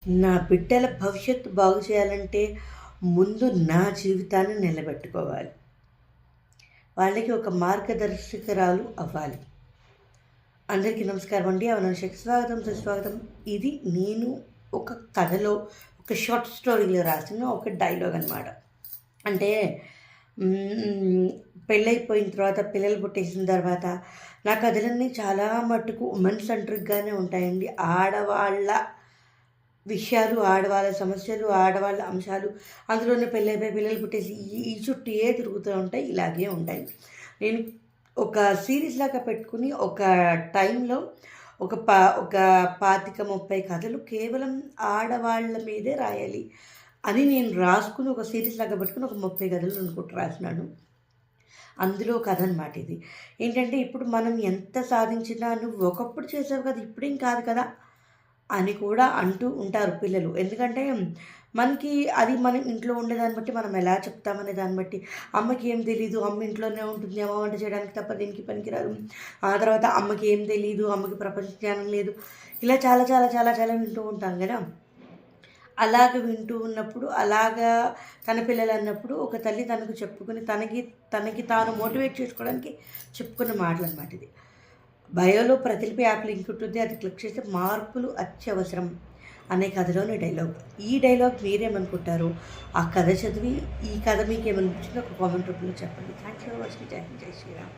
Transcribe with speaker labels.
Speaker 1: నా బిడ్డల భవిష్యత్తు బాగు చేయాలంటే ముందు నా జీవితాన్ని నిలబెట్టుకోవాలి. వాళ్ళకి ఒక మార్గదర్శకురాలు అవ్వాలి. అందరికీ నమస్కారం అండి. అవనాశకి స్వాగతం, సుస్వాగతం. ఇది నేను ఒక కథలో, ఒక షార్ట్ స్టోరీలో రాసిన ఒక డైలాగ్ అనమాట. అంటే పెళ్ళైపోయిన తర్వాత, పిల్లలు పుట్టేసిన తర్వాత నా కథలన్నీ చాలా మట్టుకు ఉమెన్ సెంట్రిక్గానే ఉంటాయండి. ఆడవాళ్ళ విషయాలు, ఆడవాళ్ళ సమస్యలు, ఆడవాళ్ళ అంశాలు, అందులోనే పెళ్ళైపోయి పిల్లలు పుట్టేసి ఈ చుట్టూ తిరుగుతూ ఉంటాయి. ఇలాగే ఉంటాయి. నేను ఒక సీరీస్ లాగా పెట్టుకుని ఒక టైంలో ఒక 25-30 కథలు కేవలం ఆడవాళ్ళ మీదే రాయాలి అని నేను రాసుకుని ఒక సీరీస్ లాగా పెట్టుకుని ఒక 30 కథలు అనుకుంటూ రాసినాను. అందులో కథ అనమాట ఇది. ఏంటంటే, ఇప్పుడు మనం ఎంత సాధించినా నువ్వు ఒకప్పుడు చేసావు కదా, ఇప్పుడేం కాదు కదా అని కూడా అంటూ ఉంటారు పిల్లలు. ఎందుకంటే మనకి అది మనం ఇంట్లో ఉండేదాన్ని బట్టి మనం ఎలా చెప్తామనే దాన్ని బట్టి, అమ్మకి ఏం తెలీదు, అమ్మ ఇంట్లోనే ఉంటుంది, అమ్మ వంట చేయడానికి తప్ప దేనికి పనికిరాదు, ఆ తర్వాత అమ్మకి ఏం తెలీదు, అమ్మకి ప్రపంచ జ్ఞానం లేదు, ఇలా చాలా చాలా చాలా చాలా వింటూ ఉంటాం కదా. అలాగ వింటూ ఉన్నప్పుడు, అలాగా తన పిల్లలు అన్నప్పుడు ఒక తల్లి తనకు చెప్పుకుని తనకి తాను మోటివేట్ చేసుకోవడానికి చెప్పుకున్న మాటలు అనమాట ఇది. బయోలో ప్రతిలిపి యాప్ లింక్ ఉంటుంది, అది క్లిక్ చేస్తే మార్పులు అత్యవసరం అనే కథలోని డైలాగ్. ఈ డైలాగ్ మీరేమనుకుంటారు? ఆ కథ చదివి ఈ కథ మీకు ఏమనిపించిందో ఒక కామెంట్ రూపంలో చెప్పండి. Thank you for watching. జై హింద్, జై శ్రీరామ్.